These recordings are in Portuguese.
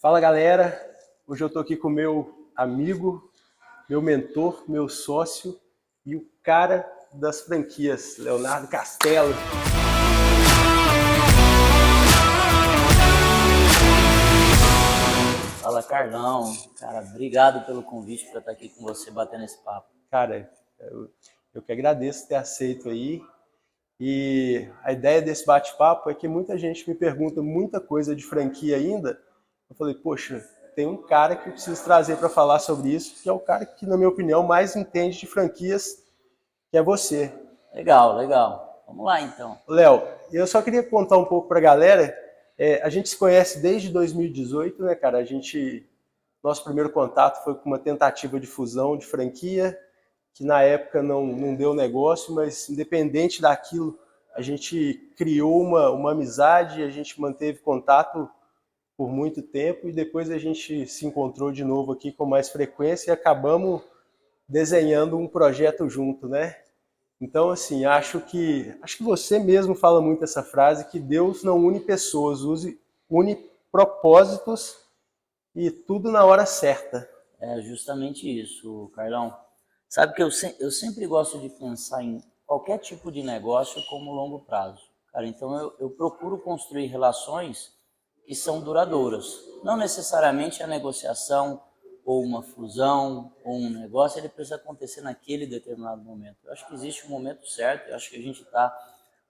Fala galera, hoje eu tô aqui com meu amigo, meu mentor, meu sócio e o cara das franquias, Leonardo Castelo. Fala, Carlão. Cara, obrigado pelo convite para estar aqui com você batendo esse papo. Cara, eu que agradeço ter aceito aí. E a ideia desse bate-papo é que muita gente me pergunta muita coisa de franquia ainda. Eu falei, poxa, tem um cara que eu preciso trazer para falar sobre isso, que é o cara que, na minha opinião, mais entende de franquias, que é você. Legal, legal. Vamos lá, então. Léo, eu só queria contar um pouco para a galera. A gente se conhece desde 2018, né, cara? Nosso primeiro contato foi com uma tentativa de fusão de franquia, que na época não deu negócio, mas independente daquilo, a gente criou uma amizade, a gente manteve contato por muito tempo e depois a gente se encontrou de novo aqui com mais frequência e acabamos desenhando um projeto junto, né? Então, assim, acho que você mesmo fala muito essa frase, que Deus não une pessoas, une propósitos e tudo na hora certa. É justamente isso, Carlão. Sabe que eu sempre gosto de pensar em qualquer tipo de negócio como longo prazo. Cara, então eu procuro construir relações que são duradouras. Não necessariamente a negociação ou uma fusão ou um negócio, ele precisa acontecer naquele determinado momento. Eu acho que existe um momento certo, eu acho que a gente está,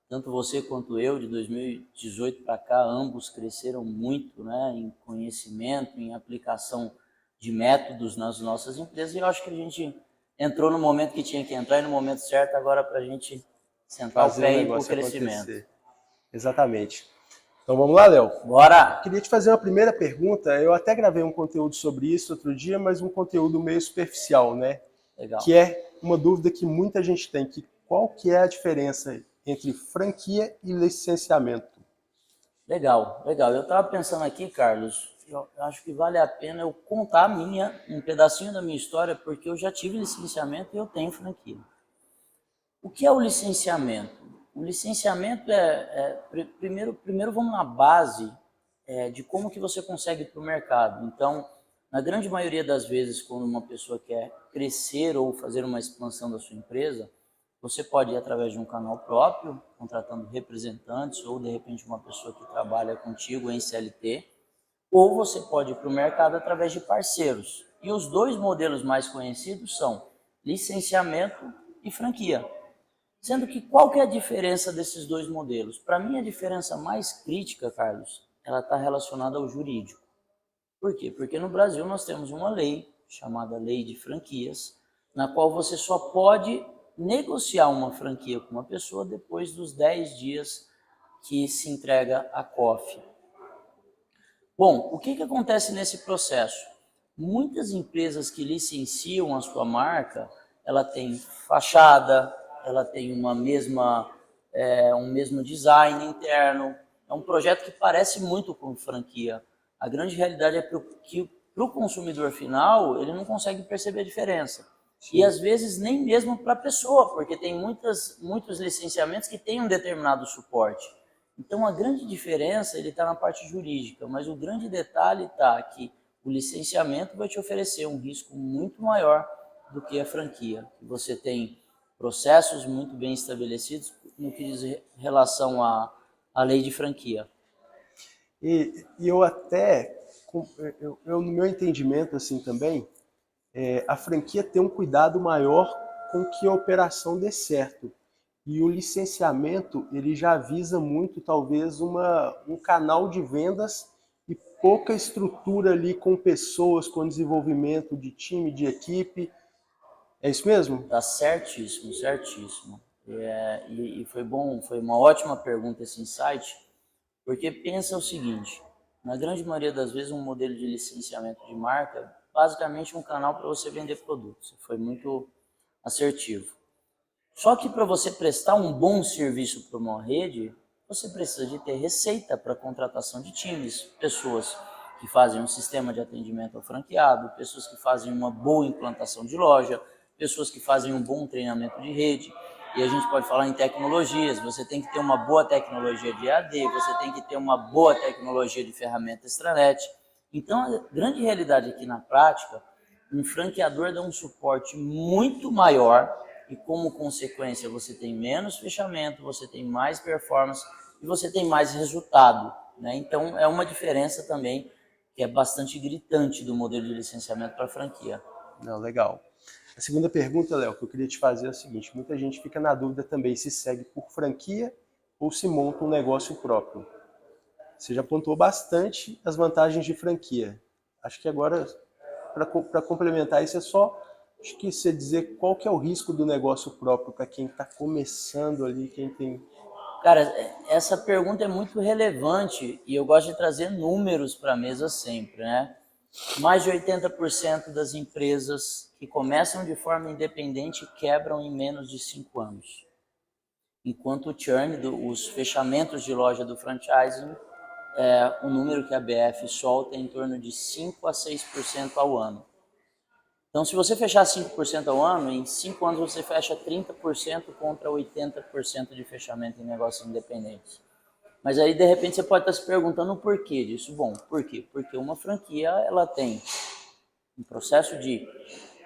tanto você quanto eu, de 2018 para cá, ambos cresceram muito, né, em conhecimento, em aplicação de métodos nas nossas empresas, e eu acho que a gente entrou no momento que tinha que entrar e no momento certo agora para a gente sentar o pé e ir para o crescimento. Acontecer. Exatamente. Então vamos lá, Léo. Bora! Queria te fazer uma primeira pergunta. Eu até gravei um conteúdo sobre isso outro dia, mas um conteúdo meio superficial, né? Legal. Que é uma dúvida que muita gente tem, que qual que é a diferença entre franquia e licenciamento? Legal, legal. Eu estava pensando aqui, Carlos, eu acho que vale a pena eu contar um pedacinho da minha história, porque eu já tive licenciamento e eu tenho franquia. O que é o licenciamento? O licenciamento primeiro vamos na base de como que você consegue ir para o mercado. Então, na grande maioria das vezes, quando uma pessoa quer crescer ou fazer uma expansão da sua empresa, você pode ir através de um canal próprio, contratando representantes ou, de repente, uma pessoa que trabalha contigo em CLT, ou você pode ir para o mercado através de parceiros. E os dois modelos mais conhecidos são licenciamento e franquia. Sendo que qual que é a diferença desses dois modelos? Para mim, a diferença mais crítica, Carlos, ela está relacionada ao jurídico. Por quê? Porque no Brasil nós temos uma lei, chamada Lei de Franquias, na qual você só pode negociar uma franquia com uma pessoa depois dos 10 dias que se entrega a COF. Bom, o que acontece nesse processo? Muitas empresas que licenciam a sua marca, ela tem fachada, ela tem um mesmo design interno, é um projeto que parece muito com franquia. A grande realidade é que para o consumidor final, ele não consegue perceber a diferença. Sim. E às vezes nem mesmo para a pessoa, porque tem muitos licenciamentos que têm um determinado suporte. Então a grande diferença está na parte jurídica, mas o grande detalhe está que o licenciamento vai te oferecer um risco muito maior do que a franquia. Você tem processos muito bem estabelecidos no que diz relação à lei de franquia. E no meu entendimento assim também, a franquia tem um cuidado maior com que a operação dê certo. E o licenciamento, ele já visa muito, talvez, um canal de vendas e pouca estrutura ali com pessoas, com desenvolvimento de time, de equipe. É isso mesmo? Tá certíssimo, certíssimo. E foi bom, foi uma ótima pergunta esse insight, porque pensa o seguinte, na grande maioria das vezes um modelo de licenciamento de marca é basicamente um canal para você vender produtos. Foi muito assertivo. Só que para você prestar um bom serviço para uma rede, você precisa de ter receita para contratação de times, pessoas que fazem um sistema de atendimento ao franqueado, pessoas que fazem uma boa implantação de loja, pessoas que fazem um bom treinamento de rede. E a gente pode falar em tecnologias, você tem que ter uma boa tecnologia de EAD, você tem que ter uma boa tecnologia de ferramenta extranet. Então, a grande realidade aqui na prática, um franqueador dá um suporte muito maior e, como consequência, você tem menos fechamento, você tem mais performance e você tem mais resultado, né? Então, é uma diferença também que é bastante gritante do modelo de licenciamento para franquia. Não, legal. A segunda pergunta, Léo, que eu queria te fazer é o seguinte: muita gente fica na dúvida também se segue por franquia ou se monta um negócio próprio. Você já pontuou bastante as vantagens de franquia. Acho que agora, para complementar isso, é só acho que você dizer qual que é o risco do negócio próprio para quem está começando ali, quem tem... Cara, essa pergunta é muito relevante e eu gosto de trazer números para a mesa sempre, né? Mais de 80% das empresas que começam de forma independente quebram em menos de 5 anos. Enquanto o churn, os fechamentos de loja do franchising, o número que a BF solta é em torno de 5 a 6% ao ano. Então, se você fechar 5% ao ano, em 5 anos você fecha 30% contra 80% de fechamento em negócios independentes. Mas aí, de repente, você pode estar se perguntando o porquê disso. Bom, por quê? Porque uma franquia, ela tem um processo de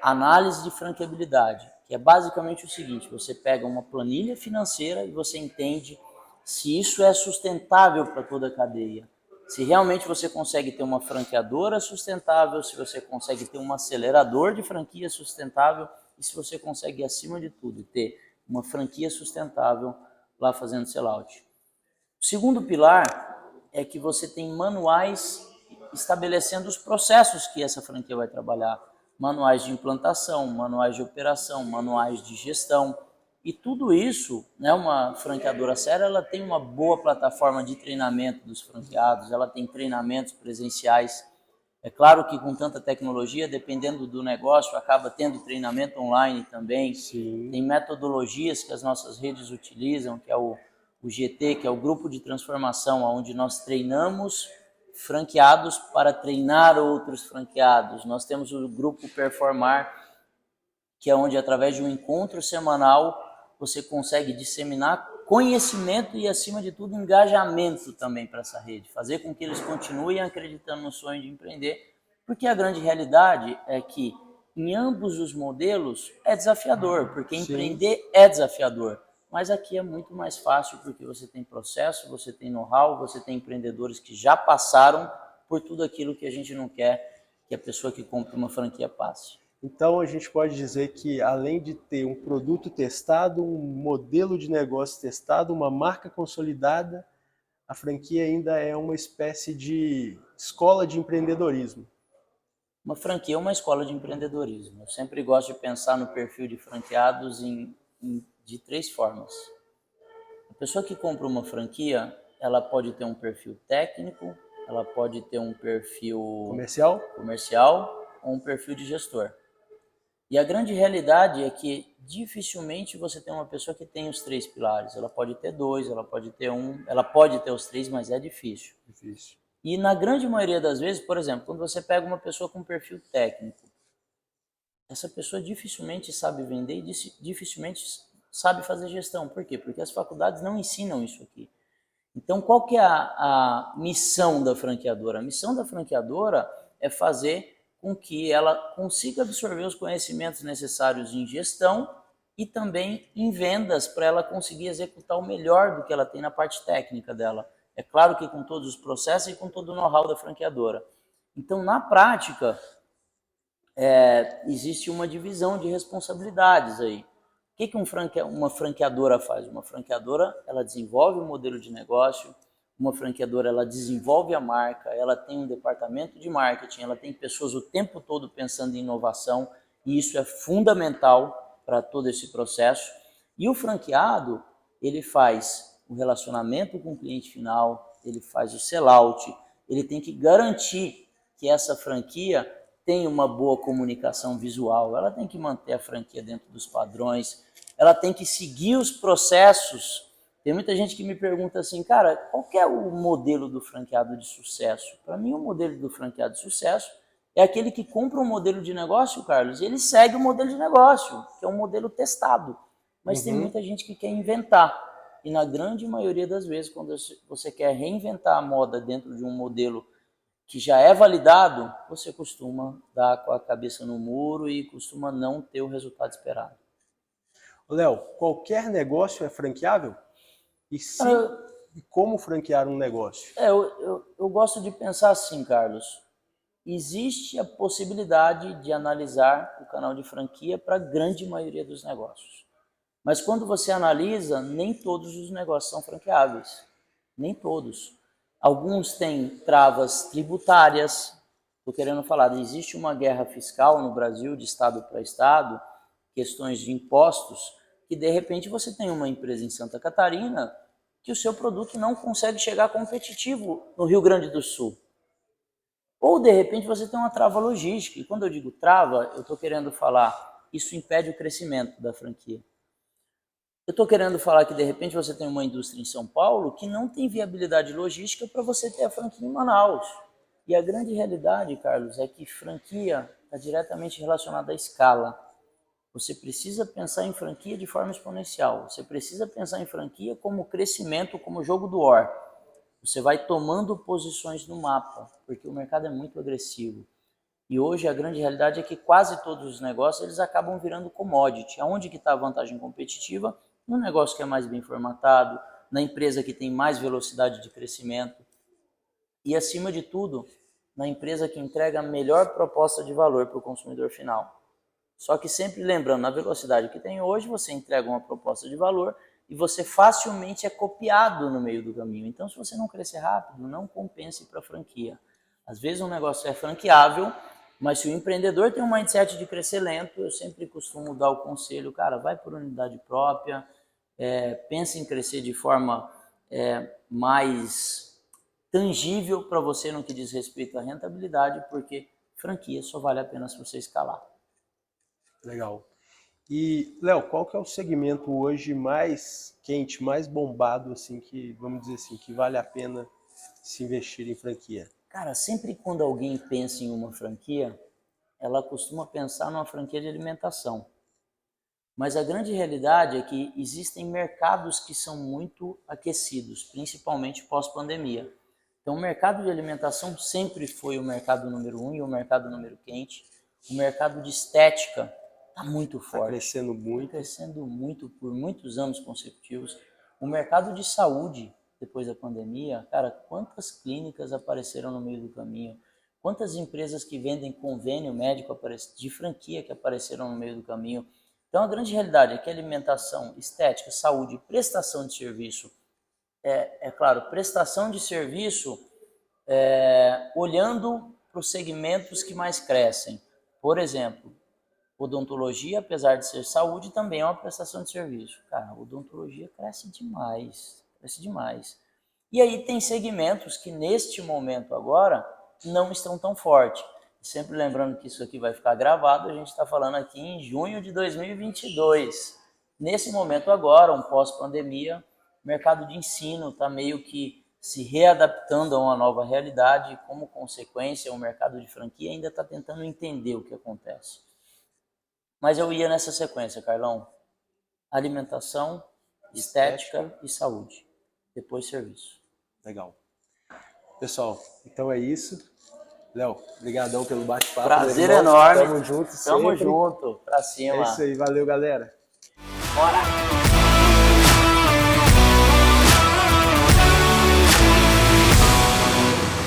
análise de franqueabilidade, que é basicamente o seguinte: você pega uma planilha financeira e você entende se isso é sustentável para toda a cadeia. Se realmente você consegue ter uma franqueadora sustentável, se você consegue ter um acelerador de franquia sustentável e se você consegue, acima de tudo, ter uma franquia sustentável lá fazendo sellout. O segundo pilar é que você tem manuais estabelecendo os processos que essa franquia vai trabalhar. Manuais de implantação, manuais de operação, manuais de gestão. E tudo isso, né, uma franqueadora séria, ela tem uma boa plataforma de treinamento dos franqueados, ela tem treinamentos presenciais. É claro que com tanta tecnologia, dependendo do negócio, acaba tendo treinamento online também. Sim. Tem metodologias que as nossas redes utilizam, que é o GT, que é o Grupo de Transformação, onde nós treinamos franqueados para treinar outros franqueados. Nós temos o Grupo Performar, que é onde, através de um encontro semanal, você consegue disseminar conhecimento e, acima de tudo, engajamento também para essa rede. Fazer com que eles continuem acreditando no sonho de empreender, porque a grande realidade é que, em ambos os modelos, é desafiador, porque Sim. Empreender é desafiador. Mas aqui é muito mais fácil, porque você tem processo, você tem know-how, você tem empreendedores que já passaram por tudo aquilo que a gente não quer que a pessoa que compra uma franquia passe. Então a gente pode dizer que, além de ter um produto testado, um modelo de negócio testado, uma marca consolidada, a franquia ainda é uma espécie de escola de empreendedorismo. Uma franquia é uma escola de empreendedorismo. Eu sempre gosto de pensar no perfil de franqueados de 3 formas. A pessoa que compra uma franquia, ela pode ter um perfil técnico, ela pode ter um perfil comercial ou um perfil de gestor. E a grande realidade é que dificilmente você tem uma pessoa que tem os 3 pilares. Ela pode ter 2, ela pode ter 1, ela pode ter os 3, mas é difícil. E na grande maioria das vezes, por exemplo, quando você pega uma pessoa com perfil técnico, essa pessoa dificilmente sabe vender e dificilmente sabe fazer gestão. Por quê? Porque as faculdades não ensinam isso aqui. Então, qual que é a missão da franqueadora? A missão da franqueadora é fazer com que ela consiga absorver os conhecimentos necessários em gestão e também em vendas, para ela conseguir executar o melhor do que ela tem na parte técnica dela. É claro que com todos os processos e com todo o know-how da franqueadora. Então, na prática, existe uma divisão de responsabilidades aí. O que uma franqueadora faz? Uma franqueadora, ela desenvolve um modelo de negócio, uma franqueadora, ela desenvolve a marca, ela tem um departamento de marketing, ela tem pessoas o tempo todo pensando em inovação, e isso é fundamental para todo esse processo. E o franqueado, ele faz o relacionamento com o cliente final, ele faz o sellout, ele tem que garantir que essa franquia tem uma boa comunicação visual, ela tem que manter a franquia dentro dos padrões, ela tem que seguir os processos. Tem muita gente que me pergunta assim, cara, qual que é o modelo do franqueado de sucesso? Para mim, o modelo do franqueado de sucesso é aquele que compra um modelo de negócio, Carlos, e ele segue o modelo de negócio, que é um modelo testado. Mas tem muita gente que quer inventar. E na grande maioria das vezes, quando você quer reinventar a moda dentro de um modelo que já é validado, você costuma dar com a cabeça no muro e costuma não ter o resultado esperado. Léo, qualquer negócio é franqueável? E se e como franquear um negócio? Eu gosto de pensar assim, Carlos. Existe a possibilidade de analisar o canal de franquia para a grande maioria dos negócios. Mas quando você analisa, nem todos os negócios são franqueáveis. Nem todos. Alguns têm travas tributárias. Estou querendo falar, existe uma guerra fiscal no Brasil, de estado para estado, questões de impostos, que de repente você tem uma empresa em Santa Catarina que o seu produto não consegue chegar competitivo no Rio Grande do Sul. Ou de repente você tem uma trava logística. E quando eu digo trava, eu estou querendo falar, isso impede o crescimento da franquia. Eu estou querendo falar que de repente você tem uma indústria em São Paulo que não tem viabilidade logística para você ter a franquia em Manaus. E a grande realidade, Carlos, é que franquia está diretamente relacionada à escala. Você precisa pensar em franquia de forma exponencial. Você precisa pensar em franquia como crescimento, como jogo do War. Você vai tomando posições no mapa, porque o mercado é muito agressivo. E hoje a grande realidade é que quase todos os negócios eles acabam virando commodity. Aonde que está a vantagem competitiva? No negócio que é mais bem formatado, na empresa que tem mais velocidade de crescimento e, acima de tudo, na empresa que entrega a melhor proposta de valor para o consumidor final. Só que sempre lembrando, na velocidade que tem hoje, você entrega uma proposta de valor e você facilmente é copiado no meio do caminho. Então, se você não crescer rápido, não compense para a franquia. Às vezes um negócio é franqueável, mas se o empreendedor tem um mindset de crescer lento, eu sempre costumo dar o conselho, cara, vai por unidade própria, pense em crescer de forma mais tangível para você no que diz respeito à rentabilidade, porque franquia só vale a pena se você escalar. Legal. E, Léo, qual que é o segmento hoje mais quente, mais bombado, assim, que, vamos dizer assim, que vale a pena se investir em franquia? Cara, sempre quando alguém pensa em uma franquia, ela costuma pensar numa franquia de alimentação. Mas a grande realidade é que existem mercados que são muito aquecidos, principalmente pós-pandemia. Então, o mercado de alimentação sempre foi o mercado número 1 e o mercado número quente. O mercado de estética está muito forte. Está crescendo muito. Está crescendo muito por muitos anos consecutivos. O mercado de saúde, depois da pandemia, cara, quantas clínicas apareceram no meio do caminho? Quantas empresas que vendem convênio médico de franquia que apareceram no meio do caminho? Então, a grande realidade é que alimentação, estética, saúde, prestação de serviço, claro, prestação de serviço olhando para os segmentos que mais crescem. Por exemplo, odontologia, apesar de ser saúde, também é uma prestação de serviço. Cara, odontologia cresce demais, cresce demais. E aí tem segmentos que neste momento agora não estão tão fortes. Sempre lembrando que isso aqui vai ficar gravado, a gente está falando aqui em junho de 2022. Nesse momento agora, um pós-pandemia, o mercado de ensino está meio que se readaptando a uma nova realidade e, como consequência, o mercado de franquia ainda está tentando entender o que acontece. Mas eu ia nessa sequência, Carlão. Alimentação, estética e saúde. Depois serviço. Legal. Pessoal, então é isso. Léo, obrigadão pelo bate-papo. Prazer enorme. Tamo junto sempre. Tamo junto. Pra cima. É isso aí. Valeu, galera. Bora.